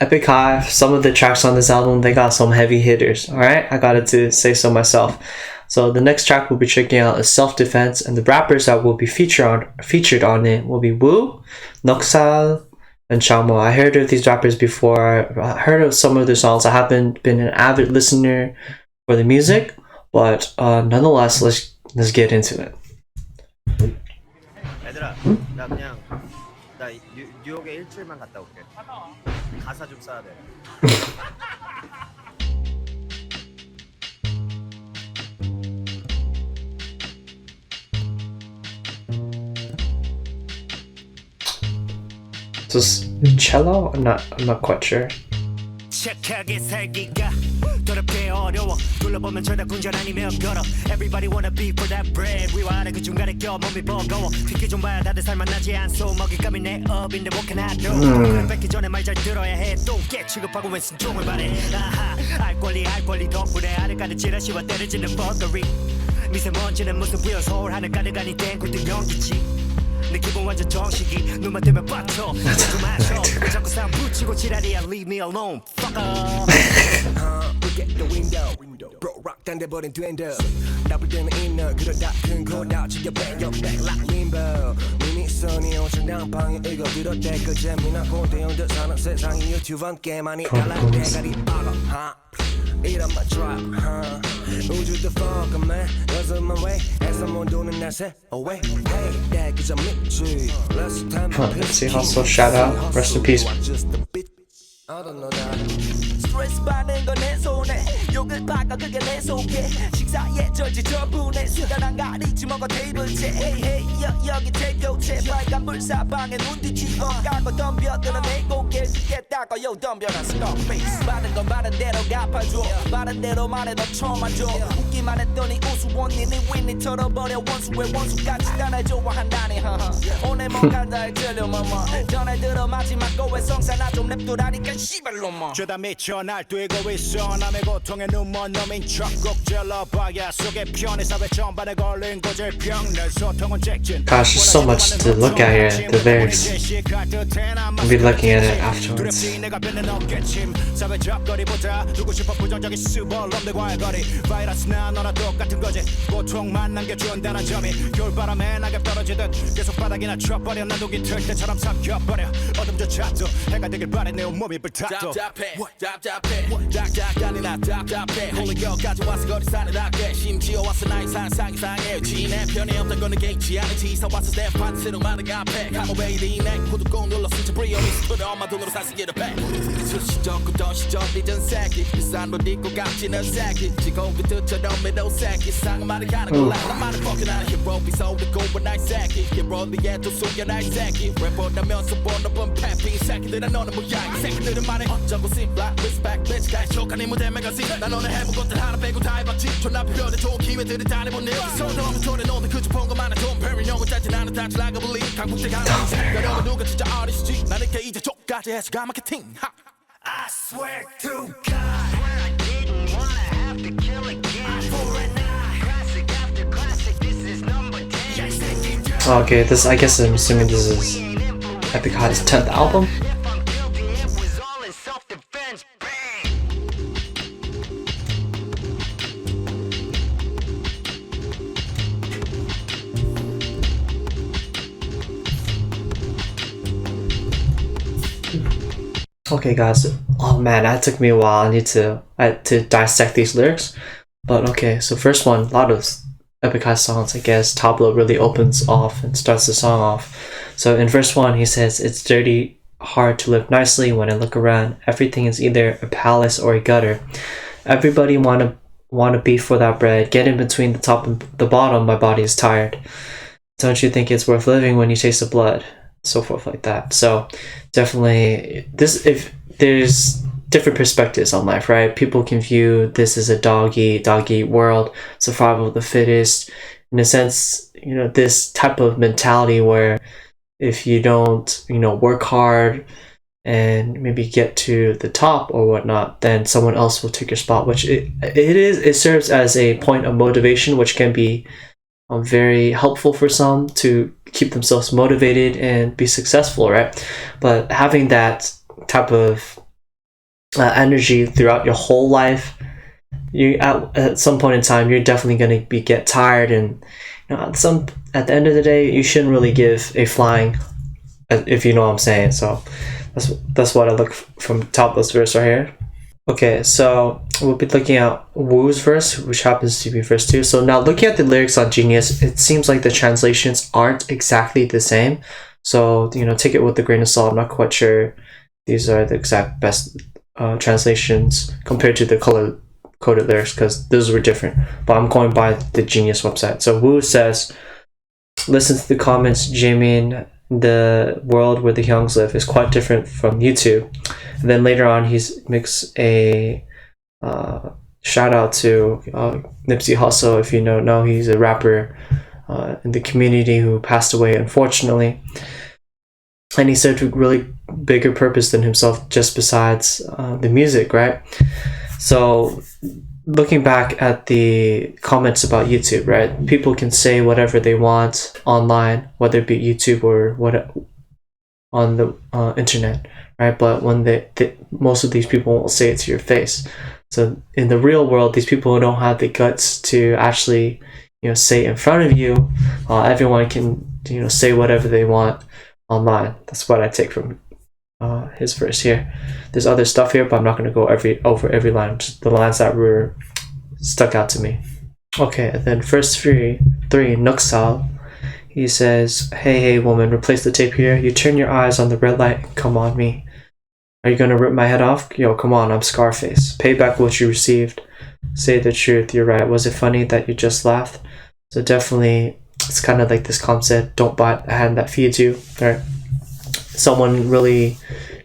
Epic High, some of the tracks on this album, they got some heavy hitters, alright? I gotta to say so myself. So the next track we'll be checking out is Self-Defense, and the rappers that will be featured on it will be Woo, Nucksal, and CHANGMO. I heard of these rappers before. I heard of some of their songs. I haven't been an avid listener for the music, but nonetheless, let's get into it. 얘들아, 나 그냥 나 뉴욕에 일주일만 갔다 올게. 가사 좀 써야 돼. Is this cello? I'm not quite sure. 착하게 살기가 더럽게 어려워 둘러보면 죄다 군전 아니면 걸어 Everybody wanna be for that bread 위와 아래 그 중간에 껴 몸이 버거워 특히 좀 봐야 다들 살만나지 않소 먹잇감이 내 업인데 what can I do 그걸 뺏기 전에 말 잘 들어야 해똥깨 취급하고 웬 신종을 바래 아하 알 권리 덕분에 아래까지 지라시와 때려지는 버거리 미세먼지는 무슨 위험 서울 하늘 가득하니 땡굴도 연기지 내 기분 완전 정식이 눈만 뜨면 빡쳐 좀 마셔 자꾸 싸움 붙이고 지랄이야 leave me alone fuck up Look at the window Bro rock 단대버린 된다 나쁠 때는 있나 그러다 큰 거다 지겨 back up back like limbo 미니선이 정당방위 읽어들었대 그 재미나고 대형들 사는 세상이 유튜브 함께 많이 달라 대가리 박아 이런 my drop 우주도 fuck man 여섯만 way 해서 모두는 날 새 away hey that 그저 믿지 last time Let's see, Hustle, shout out, rest in peace. I don't know that 스트레스 받는 건 내 손에 욕을 박아 그게 내 속에 식사에 절지 저분의 수단 안 가리지 먹어 테이블째 hey hey 여기 대표체 빨간 불사방에 눈 뒤집어 까고 덤벼들어 내 고개 죽겠다고 yo 덤벼라 스카페이스 받은 건 받은 대로 갚아줘 받은 대로 말해 너 처음 안줘 웃기만 했더니 우스원 니네 윈니 털어버려 원수의 원수까지 다 날 좋아한다니 오늘 못 간다 해줄려 마마 전에 들어 마지막 거에 성사 나 좀 랩도라니까 씨발놈아 죄다 미쳐 날 뛰고 있어 남의 고통에 눈먼 놈인 척꼭 찔러봐야 속에 편의 사회 전반에 걸린 고질병 내 소통은 잭진 Gosh, there's so much to look at here, the lyrics. I'll be looking at it afterwards. 내가 뱉는 어깨침 사회 잡거리보다 두고 싶어 부정적인 수벌놈들과의 거리 바이러스나 너나 똑같은 거지 고통만 남겨준다는 점이 겨울바람에 낙엽 떨어지듯 계속 바닥이나 쳐버려 난 독이 틀 때처럼 삭혀버려 어둠조차도 해가 되길 바래 내 온몸이 불타도 답답해 짝짝간이나 답답해 홀리겨까지 와서 거리 산을 닦게 심지어 와서 나의 상상 이상해 지내 편이 없던 거는 개의치 않은지 이사 와서 내 판스로 많은 앞에 Come away 내 구독 꼭 눌러 진짜 브리오미스 투를 엄마 돈으로 사시기를 배 수시적구던 시절이 전 새끼 비싼 옷 입고 값지는 새끼 지고 그들처럼 매도 새끼 이상한 말을 하는 걸라 난 말을 fucking 하는 hero 비서우고 원나잇 새끼 히로리에 또 속여 나의 새끼 랩보다면서 번호번 패피 새끼들은 너는 뭐야 이 새끼들은 말해 어쩌고 simple respect bitch guys 족한 이 무대 매거진 난 오늘 해본 것들 하나 빼고 다 해봤지 존나 별의 좋은 기회들을 다 내보내 손도 없는 돈에 너도 그저 본 것만은 돈 페리 영어 짜지 나는 다 like I believe 강북대 가는 인생 여러분 누가 진짜 어리시지 나는 게 이제 족까지 해서 가마케팅 I swear to God I didn't wanna have to kill again for a night classic after classic this is number 10 Okay, this, I guess I'm assuming this is Epic High's 10th album. Okay guys, oh man, that took me a while. I had to dissect these lyrics. But okay, so first one, a lot of Epic High songs, I guess, Tableau really opens off and starts the song off. So in verse 1, he says, it's dirty, hard to live nicely. When I look around, everything is either a palace or a gutter. Everybody wanna be for that bread. Get in between the top and the bottom, my body is tired. Don't you think it's worth living when you taste the blood? So forth like that. So definitely this, if there's different perspectives on life, right? People can view this as a dog eat world, survival of the fittest. In a sense, you know, this type of mentality where if you don't, you know, work hard and maybe get to the top or whatnot, then someone else will take your spot, which it serves as a point of motivation, which can be very helpful for some to keep themselves motivated and be successful, right? But having that type of energy throughout your whole life, you at some point in time you're definitely going to get tired, and at the end of the day you shouldn't really give a flying, if you know what I'm saying. So that's what I look from top of this verse right here. Okay, so we'll be looking at Wu's verse, which happens to be verse 2. So now looking at the lyrics on Genius, it seems like the translations aren't exactly the same. So, take it with a grain of salt. I'm not quite sure these are the exact best translations compared to the color-coded lyrics, because those were different. But I'm going by the Genius website. So Wu says, listen to the comments, Jimin. The world where the Hyungs live is quite different from YouTube. And then later on, he makes a shout out to Nipsey Hussle. If you don't know, he's a rapper in the community who passed away, unfortunately. And he served a really bigger purpose than himself, just besides the music, right? So looking back at the comments about YouTube, right? People can say whatever they want online, whether it be YouTube or what on the internet, right? But when most of these people won't say it to your face. So in the real world, these people don't have the guts to actually, say it in front of you. Everyone can, say whatever they want online. That's what I take from his verse here. There's other stuff here, but I'm not going to go over every line, just the lines that were stuck out to me. Okay, and then verse 3, Nucksal. He says, hey woman, replace the tape here. You turn your eyes on the red light and come on me. Are you gonna rip my head off? Yo, come on, I'm Scarface. Pay back what you received. Say the truth, you're right. Was it funny that you just laughed? So definitely, it's kind of like this concept, don't bite the hand that feeds you, right? Someone really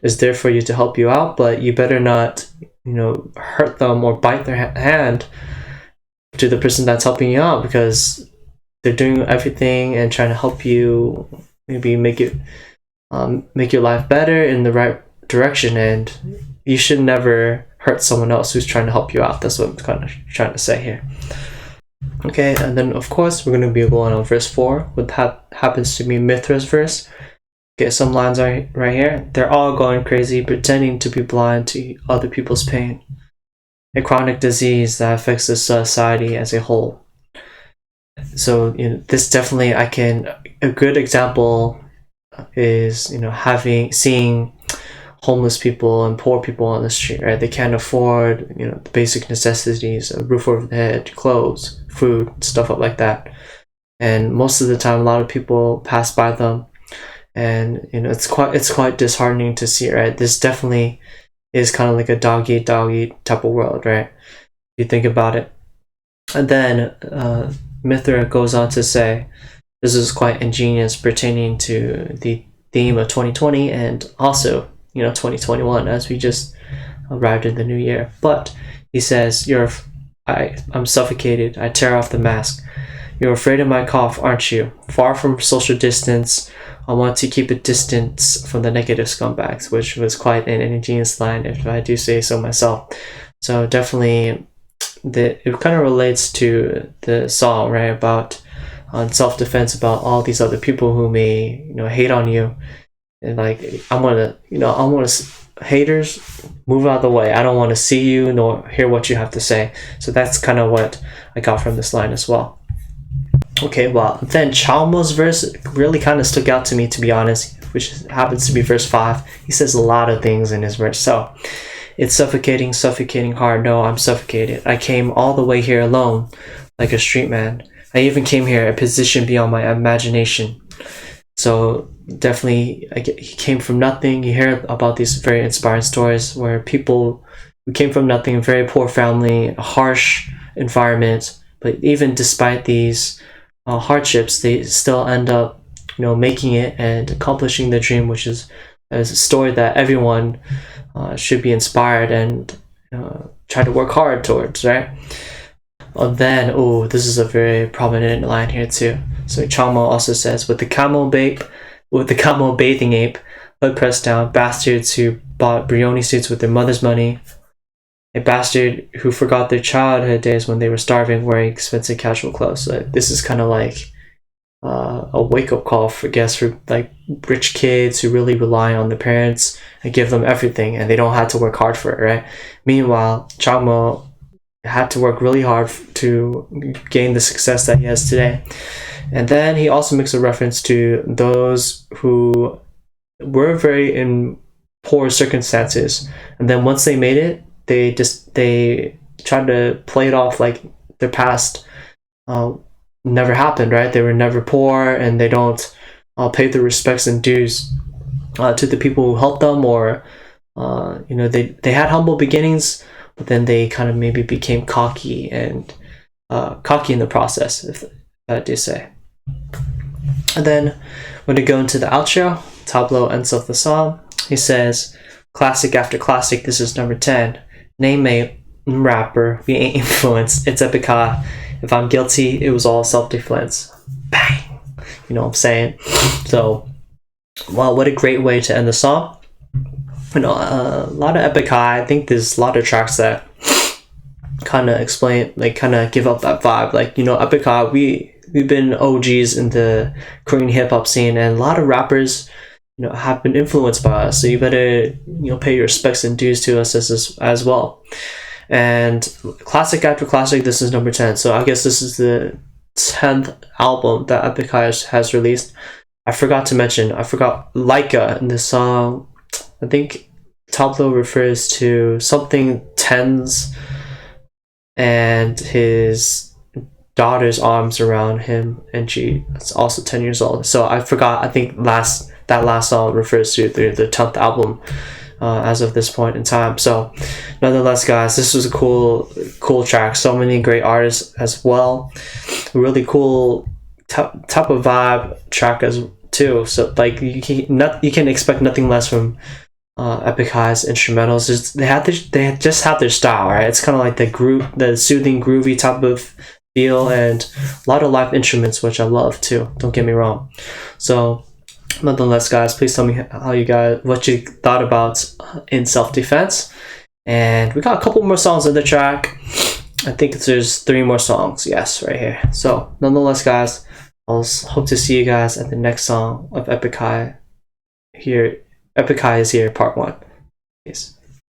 is there for you to help you out, but you better not, hurt them or bite their hand to the person that's helping you out, because they're doing everything and trying to help you, maybe make your life better in the right direction, and you should never hurt someone else who's trying to help you out. That's what I'm kind of trying to say here. Okay, and then of course we're going to be going on verse 4, what happens to be Mithra's verse. Get some lines right here. They're all going crazy, pretending to be blind to other people's pain. A chronic disease that affects the society as a whole. So this definitely, a good example is seeing homeless people and poor people on the street, right? They can't afford the basic necessities, a roof over the head, clothes, food, stuff like that. And most of the time, a lot of people pass by them, and it's quite disheartening to see, right? This definitely is kind of like a dog eat type of world, right? If you think about it. And then Mithra goes on to say, this is quite ingenious, pertaining to the theme of 2020 and also 2021, as we just arrived in the new year. But he says, I'm suffocated, I tear off the mask. You're afraid of my cough, aren't you? Far from social distance, I want to keep a distance from the negative scumbags, which was quite an ingenious line, if I do say so myself. So definitely, it kind of relates to the song, right, about on self-defense, about all these other people who may hate on you, and like I want to haters, move out of the way. I don't want to see you nor hear what you have to say. So that's kind of what I got from this line as well. Okay, well, then CHANGMO's verse really kind of stuck out to me, to be honest, which happens to be verse 5. He says a lot of things in his verse. So, it's suffocating hard. No, I'm suffocated. I came all the way here alone, like a street man. I even came here a position beyond my imagination. So, definitely, he came from nothing. You hear about these very inspiring stories where people who came from nothing, very poor family, harsh environment, but even despite these hardships, they still end up making it and accomplishing their dream, which is a story that everyone should be inspired and try to work hard towards, right? And then, this is a very prominent line here too. So CHANGMO also says, with the camel bathing ape, hood pressed down, bastards who bought Brioni suits with their mother's money, a bastard who forgot their childhood days when they were starving, wearing expensive casual clothes. So this is kind of like a wake-up call for, I guess, for like rich kids who really rely on their parents and give them everything, and they don't have to work hard for it, right? Meanwhile, Changmo had to work really hard to gain the success that he has today. And then he also makes a reference to those who were very in poor circumstances, and then once they made it, they tried to play it off like their past never happened, right? They were never poor, and they don't pay the respects and dues to the people who helped them, or they had humble beginnings, but then they kind of maybe became cocky in the process, if I do say. And then when we go into the outro, Tablo ends off the song. He says, classic after classic, this is number 10. Name a rapper we ain't influenced. It's Epic High. If I'm guilty, it was all self-defense. Bang! You know what I'm saying? So, wow, what a great way to end the song. A lot of Epic High. I think there's a lot of tracks that kind of explain, like, kind of give up that vibe. Like, Epic High, we've been OGs in the Korean hip-hop scene, and a lot of rappers have been influenced by us, so you better pay your respects and dues to us as well. And classic after classic, this is number 10, so I guess this is the 10th album that Epic High has released. I forgot Laika in this song. I think Tablo refers to something tens and his daughter's arms around him, and she's also 10 years old. So I forgot, I think that last song refers to the 10th album as of this point in time. So nonetheless, guys, this was a cool track. So many great artists as well. Really cool type of vibe track as too. So like you can expect nothing less from Epic High's instrumentals. They just have their style, right? It's kind of like the soothing, groovy type of feel, and a lot of live instruments, which I love too. Don't get me wrong. So nonetheless, guys, please tell me what you thought about In Self-Defense. And we got a couple more songs on the track. I think there's 3 more songs, yes, right here. So nonetheless, guys, I'll hope to see you guys at the next song of Epic High here. Epic High is here, part 1. Peace.